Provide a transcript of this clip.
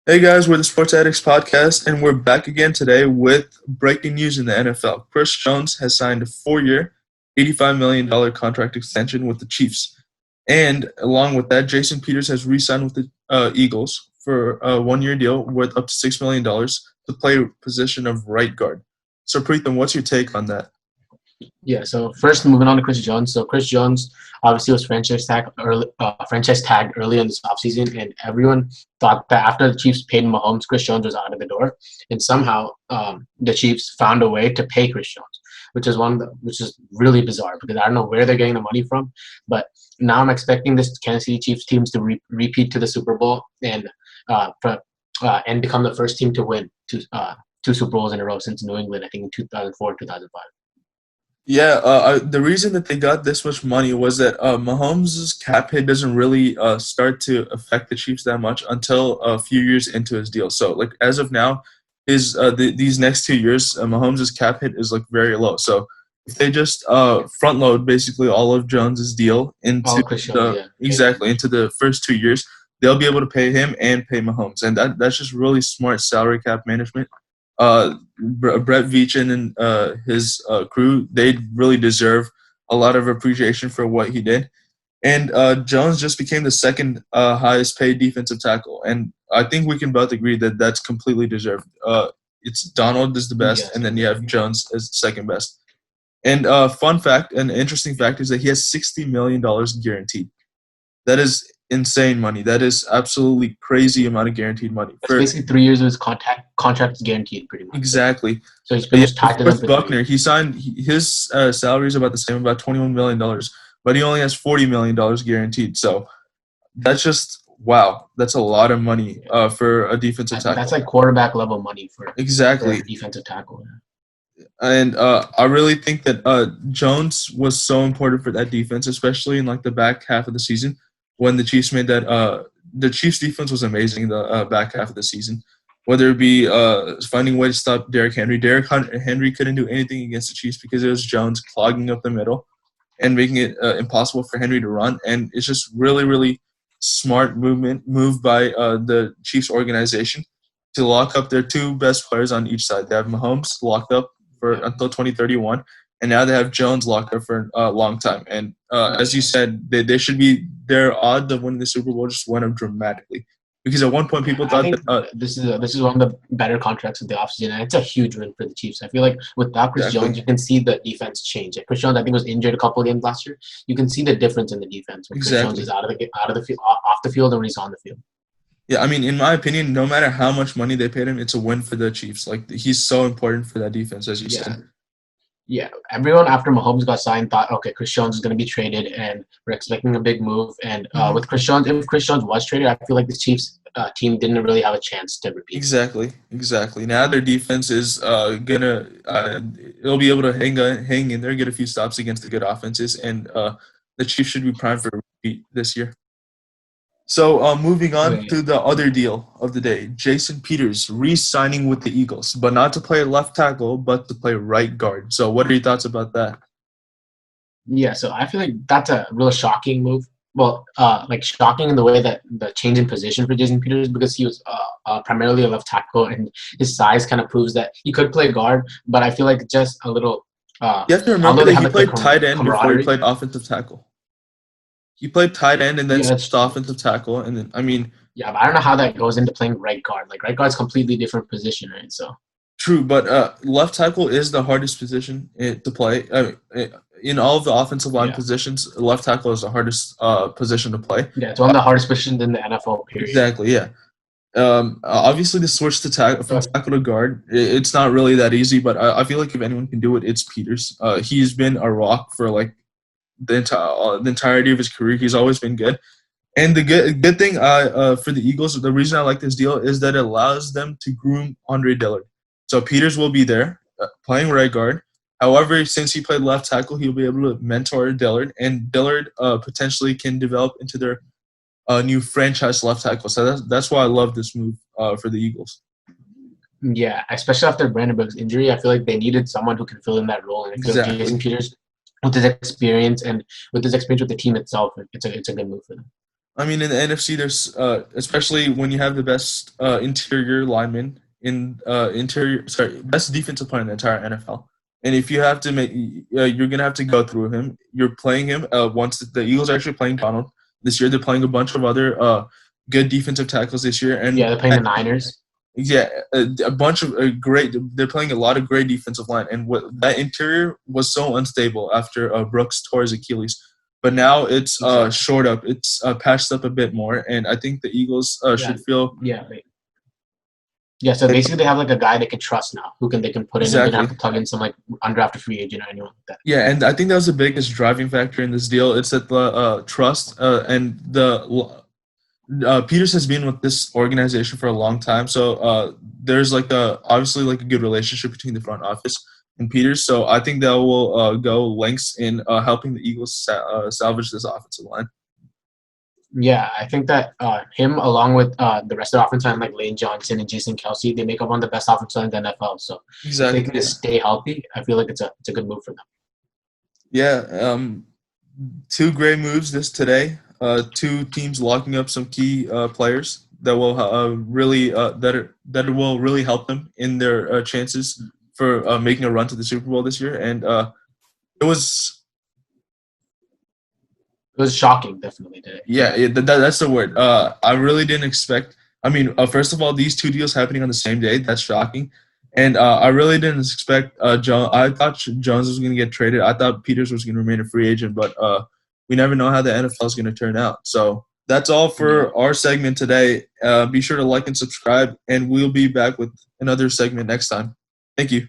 Hey guys, we're the Sports Addicts Podcast, and we're back again today with breaking news in the NFL. Chris Jones has signed a 4-year, $85 million contract extension with the Chiefs. And along with that, Jason Peters has re-signed with the Eagles for a 1-year deal worth up to $6 million to play a position of right guard. So, Preetham, what's your take on that? Yeah, so first moving on to Chris Jones. So Chris Jones obviously was franchise tagged early in this offseason, and everyone thought that after the Chiefs paid Mahomes, Chris Jones was out of the door. And somehow the Chiefs found a way to pay Chris Jones, which is really bizarre because I don't know where they're getting the money from. But now I'm expecting this Kansas City Chiefs teams to repeat to the Super Bowl and become the first team to win two Super Bowls in a row since New England, I think in 2004, 2005. Yeah, the reason that they got this much money was that Mahomes' cap hit doesn't really start to affect the Chiefs that much until a few years into his deal. So, like as of now, these next 2 years, Mahomes' cap hit is like very low. So, if they just front load basically all of Jones's deal into into the first 2 years, they'll be able to pay him and pay Mahomes, and that's just really smart salary cap management. Brett Veachin and his crew, they really deserve a lot of appreciation for what he did. And Jones just became the second highest paid defensive tackle. And I think we can both agree that that's completely deserved. It's Donald is the best, and then you have Jones as second best. And fun fact, an interesting fact is that he has $60 million guaranteed. That is insane money. That is absolutely crazy amount of guaranteed money. It's basically 3 years of his contract is guaranteed, pretty much. Exactly. So he's pretty much tied to them. With Buckner, he signed his salary is about the same, about $21 million, but he only has $40 million guaranteed. So that's just wow. That's a lot of money for a defensive tackle. That's like quarterback level money for a defensive tackle. And I really think that Jones was so important for that defense, especially in like the back half of the season when the Chiefs made that. The Chiefs defense was amazing in the back half of the season, whether it be finding a way to stop Derrick Henry. Derrick Henry couldn't do anything against the Chiefs because it was Jones clogging up the middle and making it impossible for Henry to run. And it's just really, really smart move by the Chiefs organization to lock up their two best players on each side. They have Mahomes locked up until 2031, and now they have Jones locked up for a long time. And as you said, they should be their odds of winning the Super Bowl just went up dramatically. Because at one point people thought that this is one of the better contracts of the offseason, and it's a huge win for the Chiefs. I feel like without Chris Jones, you can see the defense change. Chris Jones, I think, was injured a couple of games last year. You can see the difference in the defense when Chris Jones is off the field, and when he's on the field. Yeah, I mean, in my opinion, no matter how much money they paid him, it's a win for the Chiefs. Like, he's so important for that defense, as you said. Yeah, everyone after Mahomes got signed thought, okay, Chris Jones is going to be traded, and we're expecting a big move. And with Chris Jones, if Chris Jones was traded, I feel like the Chiefs team didn't really have a chance to repeat. Exactly. Now their defense is gonna it'll be able to hang in there, get a few stops against the good offenses, and the Chiefs should be primed for a repeat this year. So moving on to the other deal of the day, Jason Peters re-signing with the Eagles, but not to play left tackle, but to play right guard. So what are your thoughts about that? Yeah, so I feel like that's a real shocking move. Well, shocking in the way that the change in position for Jason Peters, because he was primarily a left tackle, and his size kind of proves that he could play guard, but I feel like just a little you have to remember that he played tight end before he played offensive tackle. He played tight end and then switched to offensive tackle, and then but I don't know how that goes into playing right guard. Like right guard is completely different position, right? So true, but left tackle is the hardest position to play. In all of the offensive line positions, left tackle is the hardest position to play. Yeah, it's one of the hardest positions in the NFL. Period. Exactly. Yeah. Obviously, the switch to from tackle to guard, it's not really that easy. But I feel like if anyone can do it, it's Peters. He's been a rock for like the entirety of his career. He's always been good. And the good thing for the Eagles, the reason I like this deal is that it allows them to groom Andre Dillard. So Peters will be there playing right guard. However, since he played left tackle, he'll be able to mentor Dillard, and Dillard potentially can develop into their new franchise left tackle. So that's why I love this move for the Eagles. Yeah, especially after Brandon Brooks' injury, I feel like they needed someone who can fill in that role. And I feel like Jason Peters, with his experience with the team itself, it's a good move for them. I mean, in the NFC, there's especially when you have the best interior lineman best defensive player in the entire NFL. And if you have to you're gonna have to go through him. You're playing him once the Eagles are actually playing Donald this year. They're playing a bunch of other good defensive tackles this year, Yeah, and they're playing the Niners. yeah, a bunch of great. They're playing a lot of great defensive line, and what that interior was so unstable after Brooks tore his Achilles. But now it's Exactly. shored up. It's patched up a bit more, and I think the Eagles should feel Yeah, so basically they have like a guy they can trust now, they can put in, and they don't exactly. have to plug in some like undrafted free agent or anyone like that. Yeah, and I think that was the biggest driving factor in this deal. It's that the trust and the Peters has been with this organization for a long time, so there's obviously like a good relationship between the front office and Peters. So I think that will go lengths in helping the Eagles salvage this offensive line. Yeah, I think that him along with the rest of the offensive line like Lane Johnson and Jason Kelsey, they make up one of the best offensive lines in the NFL. So if they Exactly. can just stay healthy, I feel like it's a good move for them. Yeah. Two great moves today. Two teams locking up some key players that will that will really help them in their chances for making a run to the Super Bowl this year. And it was shocking, definitely today. yeah, that's the word. I really didn't expect. I mean, first of all, these two deals happening on the same day, that's shocking. And I really didn't expect Jones. I thought Jones was going to get traded. I thought Peters was going to remain a free agent, but we never know how the NFL is going to turn out. So that's all for our segment today. Be sure to like and subscribe, and we'll be back with another segment next time. Thank you.